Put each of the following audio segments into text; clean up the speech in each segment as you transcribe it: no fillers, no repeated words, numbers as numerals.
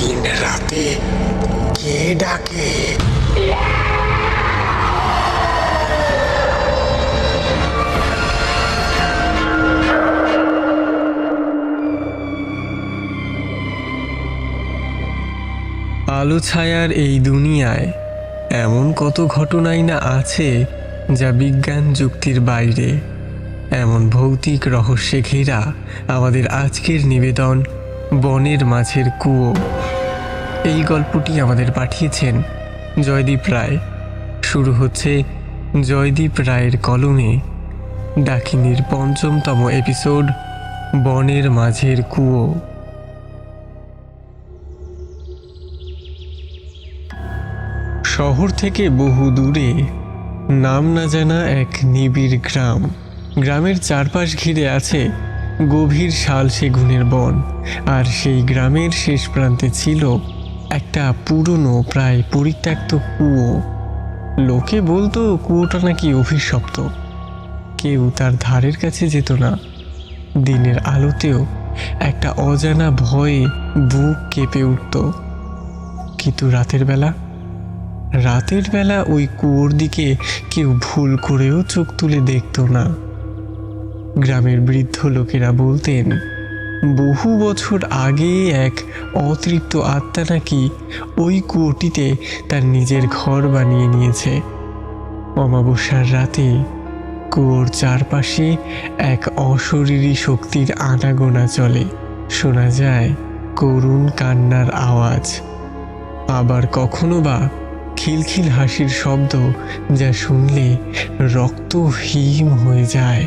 দিন রাতে কে ডাকে? আলো ছায়ার এই দুনিয়ায় এমন কত ঘটনাই না আছে যা বিজ্ঞান যুক্তির বাইরে। এমন ভৌতিক রহস্যে ঘেরা আমাদের আজকের নিবেদন বনের মাঝের কুয়ো। এই গল্পটি আমাদের পাঠিয়েছেন জয়দীপ রায়। শুরু হচ্ছে জয়দীপ রায়ের কলমে ডাকিনীর ৫ম এপিসোড, বনের মাঝের কুয়ো। শহর থেকে বহু দূরে নাম না জানা এক নিবিড় গ্রাম। গ্রামের চারপাশ ঘিরে আছে গভীর শাল সেগুনের বন, আর সেই গ্রামের শেষ প্রান্তে ছিল একটা পুরনো প্রায় পরিত্যক্ত কুয়ো। লোকে বলতো কুয়োটা নাকি অভিশপ্ত, কেউ তার ধারের কাছে যেত না। দিনের আলোতেও একটা অজানা ভয়ে বুক কেঁপে উঠত। কিন্তু রাতের বেলা ওই কুয়োর দিকে কেউ ভুল করেও চোখ তুলে দেখত না। গ্রামের বৃদ্ধ লোকেরা বলতেন বহু বছর আগে এক অতৃপ্ত আত্মা নাকি ওই কুয়োটিতে তার নিজের ঘর বানিয়ে নিয়েছে। অমাবস্যার রাতে কুয়োর চারপাশে এক অশরীরী শক্তির আনাগোনা চলে। শোনা যায় করুণ কান্নার আওয়াজ, আবার কখনো বা খিলখিল হাসির শব্দ, যা শুনলে রক্ত হিম হয়ে যায়।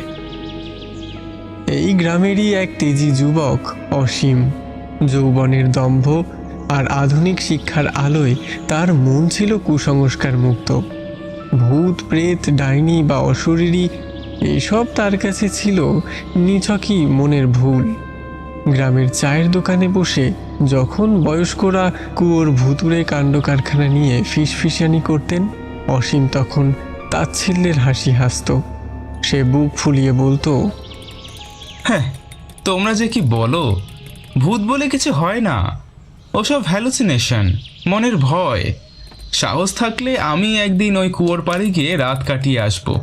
এই গ্রামেরই এক তেজি যুবক অসীম। যৌবনের দম্ভ আর আধুনিক শিক্ষার আলোয় তার মন ছিল কুসংস্কার মুক্ত। ভূত প্রেত ডাইনি বা অশরীরী এসব তার কাছে ছিল নিছকই মনের ভুল। গ্রামের চায়ের দোকানে বসে যখন বয়স্করা কুয়োর ভুতুড়ে কাণ্ড কারখানা নিয়ে ফিসফিসানি করতেন, অসীম তখন তাচ্ছিল্যের হাসি হাসত। সে বুক ফুলিয়ে বলতো, হ্যাঁ, তোমরা যে কি বলো, ভূত বলে কিছু হয় না, ওসব হ্যালুসিনেশন, মনের ভয়। সাহস থাকলে আমি একদিন ওই কুয়োর পাড়ে গিয়ে রাত কাটিয়ে আসবো।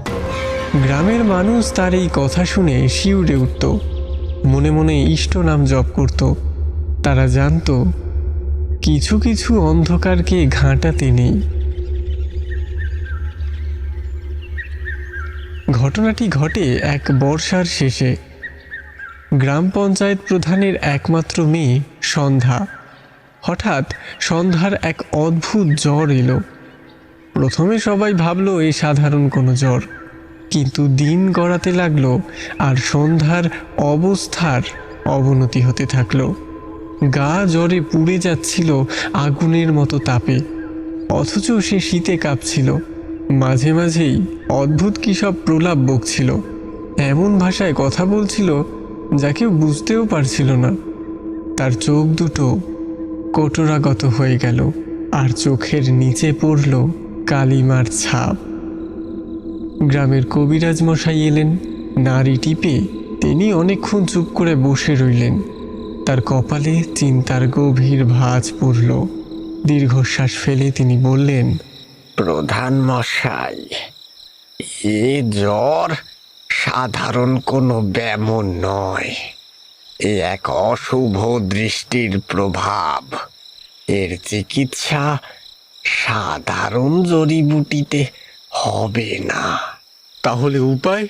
গ্রামের মানুষ তার এই কথা শুনে শিউরে উঠত, মনে মনে ইষ্ট নাম জপ করত। তারা জানত কিছু কিছু অন্ধকারকে ঘাঁটাতে নেই। ঘটনাটি ঘটে এক বর্ষার শেষে। গ্রাম পঞ্চায়েত প্রধানের একমাত্র মেয়ে সন্ধ্যা। হঠাৎ সন্ধ্যার এক অদ্ভুত জ্বর এলো। প্রথমে সবাই ভাবল এ সাধারণ কোনো জ্বর, কিন্তু দিন গড়াতে লাগলো আর সন্ধ্যার অবস্থার অবনতি হতে থাকলো। গা জ্বরে পুড়ে যাচ্ছিল আগুনের মতো তাপে, অথচ সে শীতে কাঁপছিল। মাঝে মাঝেই অদ্ভুত কী সব প্রলাপ বকছিল, এমন ভাষায় কথা বলছিল যা কেউ বুঝতেও পারছিল না। তার চোখ দুটো কটোরাগত হয়ে গেল, আর চোখের নিচে পড়ল কালিমার ছাপ। গ্রামের কবিরাজ মশাই এলেন। নাড়ি টিপে তিনি অনেকক্ষণ চুপ করে বসে রইলেন। তার কপালে চিন্তার গভীর ভাঁজ পড়ল। দীর্ঘশ্বাস ফেলে তিনি বললেন, প্রধান মশাই, এ জ্বর সাধারণ কোনো ব্যামো নয়। এ এক অশুভ দৃষ্টির প্রভাব। এর চিকিৎসা সাধারণ জড়িবুটিতে হবে না। তাহলে উপায়?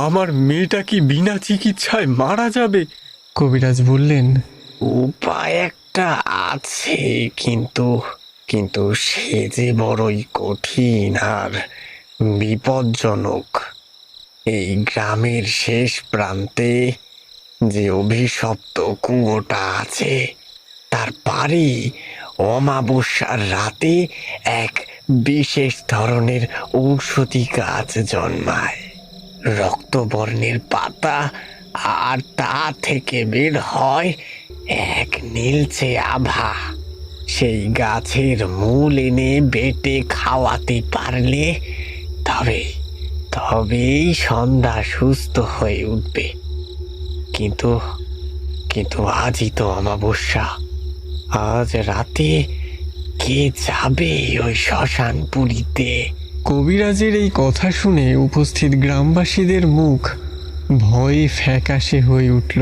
আমার মেয়েটা কি বিনা চিকিৎসায় মারা যাবে? কবিরাজ বললেন, উপায় একটা আছে, কিন্তু কিন্তু সে যে বড়ই কঠিন আর বিপজ্জনক। এই গ্রামের শেষ প্রান্তে যে অভিশপ্ত কুয়োটা আছে, তার পাড়ে অমাবস্যার রাতে এক বিশেষ ধরনের ঔষধি গাছ জন্মায়। রক্তবর্ণের পাতা, আর তা থেকে বের হয় এক নীলচে আভা। সেই গাছের মূল এনে বেটে খাওয়াতে পারলে তবেই সন্ধ্যা সুস্থ হয়ে উঠবে। কিন্তু কিন্তু আজই তো অমাবস্যা, আজ রাতে কে যাবে ওই শ্মশানপুরীতে? কবিরাজের এই কথা শুনে উপস্থিত গ্রামবাসীদের মুখ ভয়ে ফ্যাকাশে হয়ে উঠল।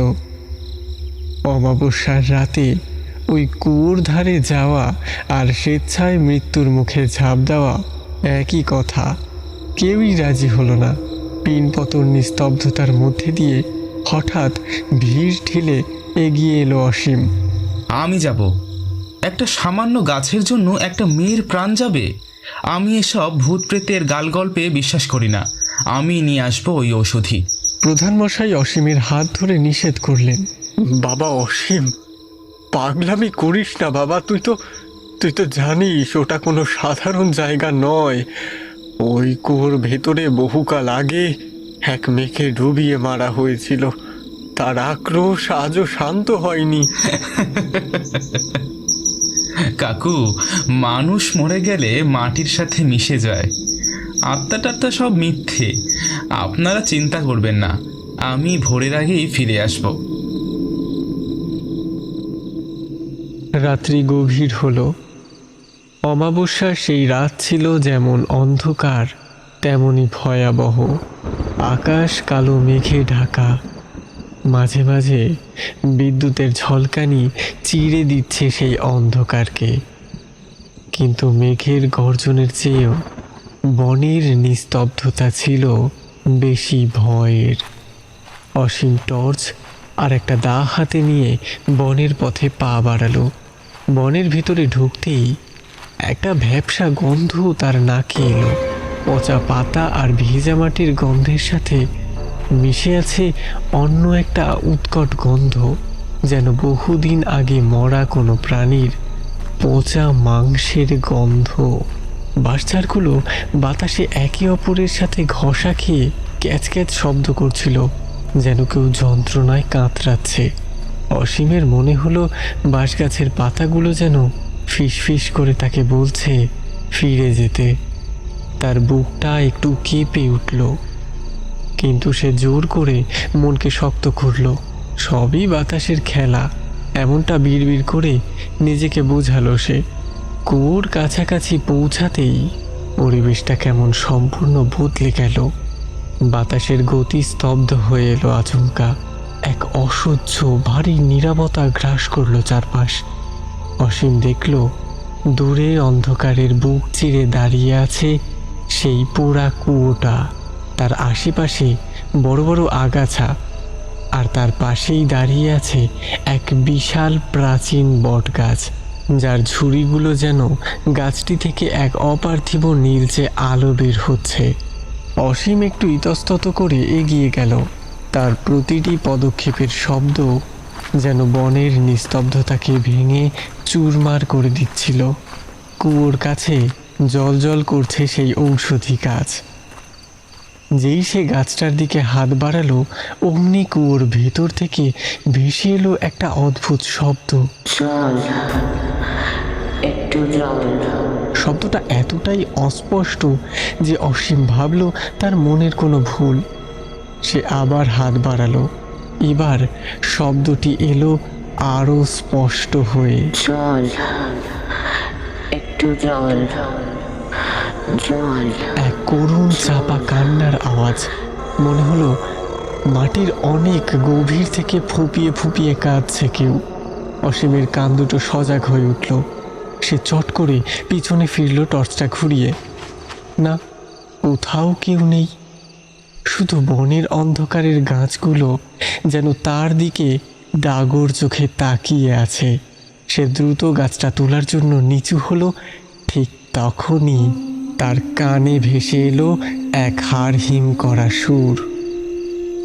অমাবস্যার রাতে ওই কুয়োর ধারে যাওয়া আর স্বেচ্ছায় মৃত্যুর মুখে ঝাঁপ দেওয়া একই কথা। কেউই রাজি হলো না। পিনপতন নিস্তব্ধতার মধ্যে দিয়ে হঠাৎ ভিড় ঠেলে এগিয়ে এলো অসীম। আমি যাব? একটা সামান্য গাছের জন্য একটা মেয়ের প্রাণ যাবে? আমি এসব ভূত প্রেতের গালগল্পে বিশ্বাস করি না। আমি নিয়ে আসবো ওই ঔষধি। প্রধানমশাই অসীমের হাত ধরে নিষেধ করলেন। বাবা অসীম, পাগলামি করিস না বাবা। তুই তো জানিস ওটা কোনো সাধারণ জায়গা নয়। ওই কুয়োর ভেতরে বহুকাল আগে এক মেয়েকে ডুবিয়ে মারা হয়েছিল। তার আক্রোশ আজও শান্ত হয়নি। কাকু, মানুষ মরে গেলে মাটির সাথে মিশে যায়। আত্মা টাত্মা সব মিথ্যে। আপনারা চিন্তা করবেন না, আমি ভোরের আগেই ফিরে আসব। রাত্রি গভীর হলো। অমাবস্যার সেই রাত ছিল যেমন অন্ধকার তেমনি ভয়াবহ। আকাশ কালো মেঘে ঢাকা। মাঝে মাঝে বিদ্যুতের ঝলকানি চিরে দিচ্ছে সেই অন্ধকারকে। কিন্তু মেঘের গর্জনের চেয়েও বনের নিস্তব্ধতা ছিল বেশি ভয়ের। অসীম টর্চ আর একটা দা হাতে নিয়ে বনের পথে পা বাড়ালো। বনের ভিতরে ঢুকতেই একটা ভ্যাপসা গন্ধ তার নাকে এলো। পচা পাতা আর ভিজা মাটির গন্ধের সাথে মিশে আছে অন্য একটা উৎকট গন্ধ, যেন বহুদিন আগে মরা কোনো প্রাণীর পচা মাংসের গন্ধ। বাঁশঝাড়গুলো বাতাসে একে অপরের সাথে ঘষা খেয়ে ক্যাচ ক্যাচ শব্দ করছিল, যেন কেউ যন্ত্রণায় কাতরাচ্ছে। অসীমের মনে হলো বাঁশগাছের পাতাগুলো যেন ফিস ফিস করে তাকে বলছে ফিরে যেতে। তার বুকটা একটু কেঁপে উঠল, কিন্তু সে জোর করে মনকে শক্ত করল। সবই বাতাসের খেলা, এমনটা বিড়বিড় করে নিজেকে বোঝালো সে। কুয়োর কাছাকাছি পৌঁছাতেই পরিবেশটা কেমন সম্পূর্ণ বদলে গেল। বাতাসের গতি স্তব্ধ হয়ে এলো আচমকা। এক অসহ্য ভারী নীরবতা গ্রাস করলো চারপাশ। অসীম দেখল দূরে অন্ধকারের বুক চিরে দাঁড়িয়ে আছে সেই পোড়া কুয়োটা। তার আশেপাশে বড় বড় আগাছা, আর তার পাশেই দাঁড়িয়ে আছে এক বিশাল প্রাচীন বটগাছ, যার ঝুড়িগুলো যেন গাছটি থেকে এক অপার্থিব নীলচে আলো বের হচ্ছে। অসীম একটু ইতস্তত করে এগিয়ে গেল। তার প্রতিটি পদক্ষেপের শব্দ যেন বনের নিস্তব্ধতাকে ভেঙে চুরমার করে দিচ্ছিল। কুয়োর কাছে জল করছে সেই ঔষধি গাছ। যেই সে গাছটার দিকে হাত বাড়ালো, অমনি কুয়োর ভেতর থেকে ভেসে এলো একটা অদ্ভুত শব্দ। জল, একটু জল। শব্দটা এতটাই অস্পষ্ট যে অসীম ভাবল তার মনের কোনো ভুল। সে আবার হাত বাড়ালো। এবার শব্দটি এলো আরো স্পষ্ট হয়ে। জল, একটু জল, জল। এক করুণ চাপা কান্নার আওয়াজ। মনে হলো মাটির অনেক গভীর থেকে ফুপিয়ে ফুপিয়ে কাঁদছে কেউ। অসীমের কান দুটো সজাগ হয়ে উঠল। সে চট করে পিছনে ফিরল টর্চটা ঘুরিয়ে। না, কোথাও কেউ নেই। শুধু বনের অন্ধকারের গাছগুলো যেন তার দিকে ডাগর চোখে তাকিয়ে আছে। সে দ্রুত গাছটা তোলার জন্য নিচু হলো। ঠিক তখনই তার কানে ভেসে এলো এক হাড়হিম করা সুর।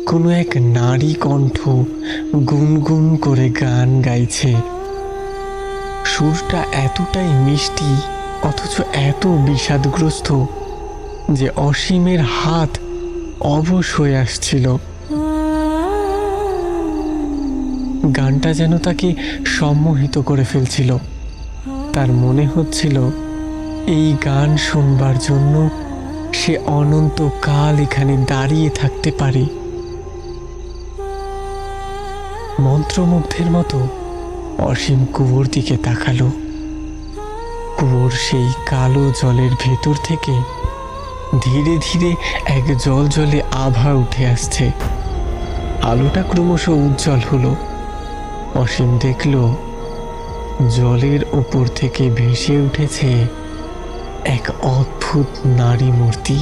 কোনো এক নারী কণ্ঠ গুনগুন করে গান গাইছে। সুরটা এতটাই মিষ্টি অথচ এত বিষাদগ্রস্ত যে অসীমের হাত অবশ হয়ে আসছিল। গানটা যেন তাকে সম্মোহিত করে ফেলছিল। তার মনে হচ্ছিল এই গান শুনবার জন্য সে অনন্তকাল এখানে দাঁড়িয়ে থাকতে পারে। মন্ত্রমুগ্ধের মতো অসীম কুয়োর দিকে তাকালো। কুয়োর সেই কালো জলের ভেতর থেকে ধীরে ধীরে এক জলজলে আভা উঠে আসছে। আলোটা ক্রমশ উজ্জ্বল হলো। অসীম দেখল জলের উপর থেকে ভেসে উঠেছে এক অদ্ভুত নারী মূর্তি।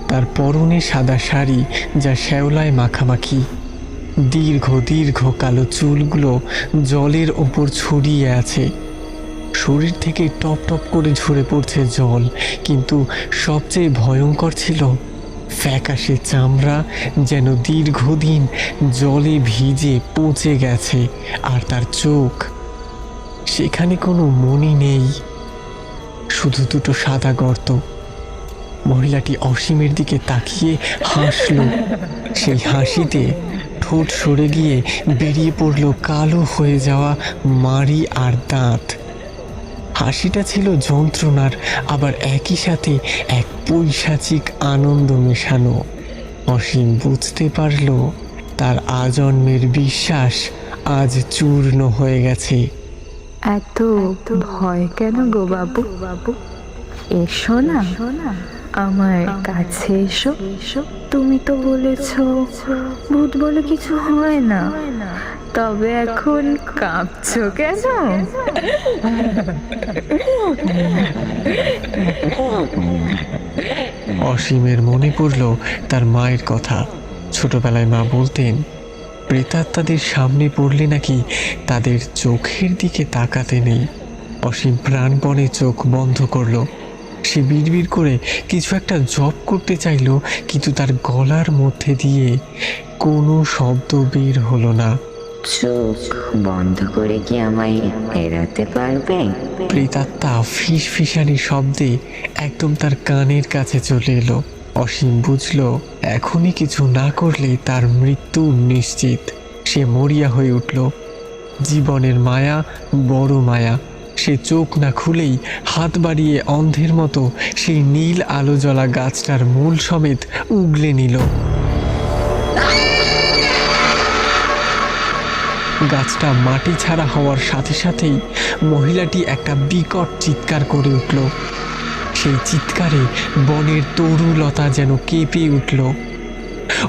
তার পরনে সাদা শাড়ি যা শ্যাওলায় মাখামাখি। দীর্ঘ দীর্ঘ কালো চুলগুলো জলের ওপর ছড়িয়ে আছে। শরীর থেকে টপ টপ করে ঝরে পড়ছে জল, কিন্তু সবচেয়ে ভয়ঙ্কর ছিল ফ্যাকাশে চামড়া, যেন দীর্ঘদিন জলে ভিজে পচে গেছে। আর তার চোখ, সেখানে কোনো মণি নেই, শুধু দুটো সাদা গর্ত। মহিলাটি অসীমের দিকে তাকিয়ে হাসল। সেই হাসিতে ঠোঁট সরে গিয়ে বেরিয়ে পড়ল কালো হয়ে যাওয়া মাড়ি আর দাঁত। হাসিটা ছিল যন্ত্রণার, আবার একই সাথে এক পৈশাচিক আনন্দ মেশানো। অসীম বুঝতে পারল তার আজন্মের বিশ্বাস আজ চূর্ণ হয়ে গেছে। এত ভয় কেন গো বাবু? এসো না, আমার কাছে এসো। তুমি তো বলেছ ভূত বলে কিছু হয় না, তবে এখন কাঁপছো কেন? অসীমের মনে পড়ল তার মায়ের কথা। ছোটবেলায় মা বলতেন প্রেতাত্মাদের সামনে পড়লে নাকি তাদের চোখের দিকে তাকাতে নেই। অসীম প্রাণপণে চোখ বন্ধ করলো। সে বিড়বিড় করে কিছু একটা জপ করতে চাইল, কিন্তু তার গলার মধ্যে দিয়ে কোনো শব্দ বের হলো না। চোখ বন্ধ করে কি আমায় এড়াতে পারবে? প্রেতাত্মা ফিসফিসানি শব্দে একদম তার কানের কাছে চলে এলো। অসীম বুঝল এখনই কিছু না করলে তার মৃত্যু নিশ্চিত। সে মরিয়া হয়ে উঠল। জীবনের মায়া বড় মায়া। সে চোখ না খুলেই হাত বাড়িয়ে অন্ধের মতো সেই নীল আলো জ্বলা গাছটার মূল সমেত উগলে নিল। গাছটা মাটি ছাড়া হওয়ার সাথে সাথেই মহিলাটি একটা বিকট চিৎকার করে উঠল। সেই চিৎকারে বনের তরুলতা যেন কেঁপে উঠল।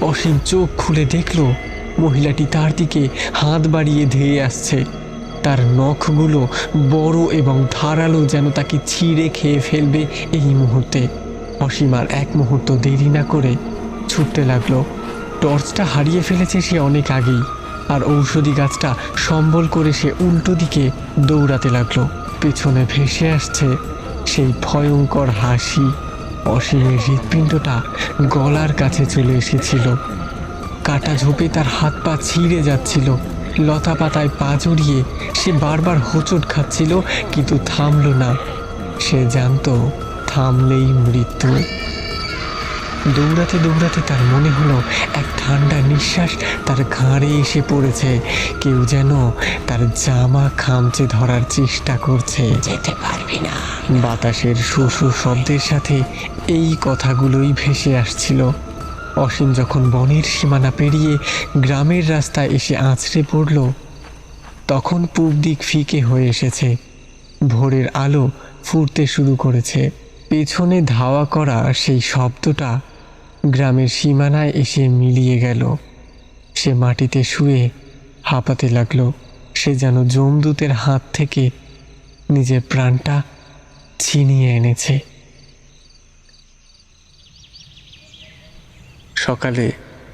অসীম চোখ খুলে দেখল মহিলাটি তার দিকে হাত বাড়িয়ে ধেয়ে আসছে। তার নখগুলো বড় এবং ধারালো, যেন তাকে ছিঁড়ে খেয়ে ফেলবে এই মুহূর্তে। অসীম আর এক মুহূর্ত দেরি না করে ছুটতে লাগলো। টর্চটা হারিয়ে ফেলেছে সে অনেক আগেই, আর ঔষধি গাছটা সম্বল করে সে উল্টো দিকে দৌড়াতে লাগলো। পেছনে ভেসে আসছে সেই ভয়ঙ্কর হাসি। অসীমের হৃৎপিণ্ডটা গলার কাছে চলে এসেছিল। কাটা ঝোপে তার হাত পা ছিঁড়ে যাচ্ছিল। লতা পাতায় পা জড়িয়ে সে বারবার হোঁচট খাচ্ছিল, কিন্তু থামল না। সে জানতো থামলেই মৃত্যু। দৌড়াতে দৌড়াতে তার মনে হলো এক ঠান্ডা নিঃশ্বাস তার ঘাড়ে এসে পড়েছে। কেউ যেন তার জামা খামচে ধরার চেষ্টা করছে। যেতে পারবি না। বাতাসের শু শব্দের সাথে এই কথাগুলোই ভেসে আসছিল। অসীম যখন বনের সীমানা পেরিয়ে গ্রামের রাস্তায় এসে আছড়ে পড়ল, তখন পূব দিক ফিকে হয়ে এসেছে। ভোরের আলো ফুটতে শুরু করেছে। পেছনে ধাওয়া করা সেই শব্দটা গ্রামের সীমানায় এসে মিলিয়ে গেল। সে মাটিতে শুয়ে হাঁপাতে লাগলো। সে যেন যমদূতের হাত থেকে নিজের প্রাণটা ছিনিয়ে এনেছে। সকালে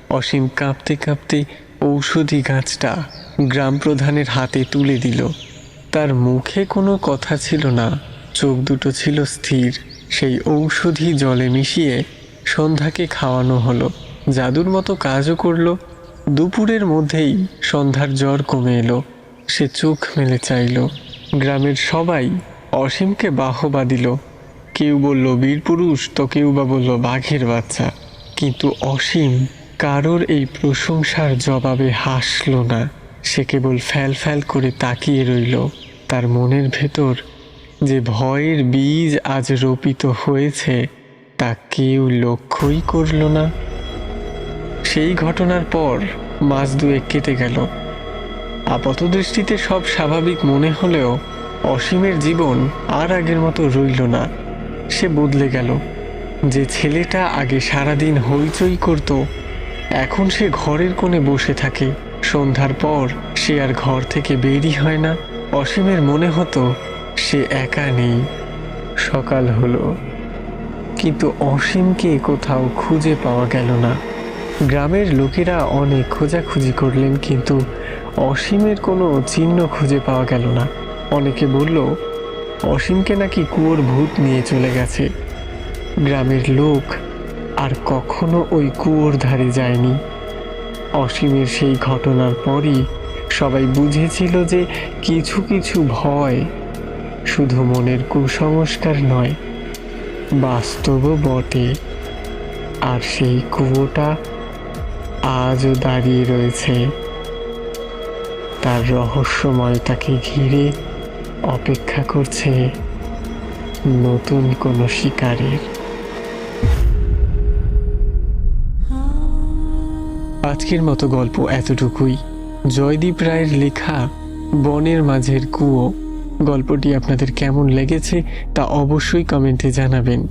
অসীম কাঁপতে কাঁপতে ঔষধি গাছটা গ্রাম প্রধানের হাতে তুলে দিল। তার মুখে কোনো কথা ছিল না, চোখ দুটো ছিল স্থির। সেই ঔষধি জলে মিশিয়ে সন্ধ্যাকে খাওয়ানো হলো। জাদুর মতো কাজও করলো। দুপুরের মধ্যেই সন্ধ্যার জ্বর কমে এলো। সে চোখ মেলে চাইল। গ্রামের সবাই অসীমকে বাহবা দিল। কেউ বলল বীরপুরুষ, তো কেউ বা বলল বাঘের বাচ্চা। কিন্তু অসীম কারোর এই প্রশংসার জবাবে হাসল না। সে কেবল ফ্যাল ফ্যাল করে তাকিয়ে রইল। তার মনের ভেতর যে ভয়ের বীজ আজ রোপিত হয়েছে তা কেউ লক্ষ্যই করল না। সেই ঘটনার পর মাস দুয়েক কেটে গেল। আপাতদৃষ্টিতে সব স্বাভাবিক মনে হলেও অসীমের জীবন আর আগের মতো রইল না। সে বদলে গেল। যে ছেলেটা আগে সারাদিন হইচই করত, এখন সে ঘরের কোণে বসে থাকে। সন্ধ্যার পর সে আর ঘর থেকে বেরই হয় না। অসীমের মনে হতো সে একা নেই। সকাল হলো, কিন্তু অসীমকে কোথাও খুঁজে পাওয়া গেল না। গ্রামের লোকেরা অনেক খোঁজাখুঁজি করলেন, কিন্তু অসীমের কোনো চিহ্ন খুঁজে পাওয়া গেল না। অনেকে বলল অসীমকে নাকি কুয়োর ভূত নিয়ে চলে গেছে। গ্রামের লোক আর কখনো ওই কুয়োর ধারে যায়নি। অসীমের সেই ঘটনার পরই সবাই বুঝেছিল যে কিছু কিছু ভয় শুধু মনের কুসংস্কার নয়, বাস্তবও বটে। আর সেই কুয়োটা আজও দাঁড়িয়ে রয়েছে, তার রহস্যময়তাকে ঘিরে অপেক্ষা করছে নতুন কোনো শিকারের। আজকের মতো গল্প এতটুকুই। জয়দীপ রায়ের লেখা বনের মাঝের কুয়ো গল্পটি আপনাদের কেমন লেগেছে তা অবশ্যই কমেন্টে জানাবেন।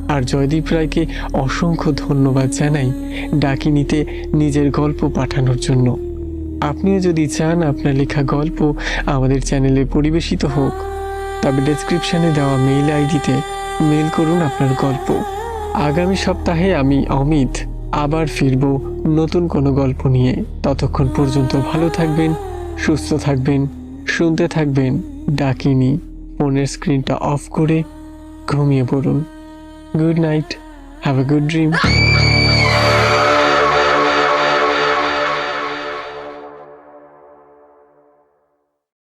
আর জয়দীপ রায়কে অসংখ্য ধন্যবাদ জানাই ডাকিনিতে নিজের গল্প পাঠানোর জন্য। আপনিও যদি চান আপনার লেখা গল্প আমাদের চ্যানেলে পরিবেশিত হোক, তবে ডেসক্রিপশনে দেওয়া মেইল আইডিতে মেল করুন আপনার গল্প। আগামী সপ্তাহে আমি অমিত আবার ফিরব নতুন কোনো গল্প নিয়ে। ততক্ষণ পর্যন্ত ভালো থাকবেন, সুস্থ থাকবেন, শুনতে থাকবেন ডাকিনি। ফোনের স্ক্রিনটা অফ করে ঘুমিয়ে পড়ুন। Good night, have a good dream.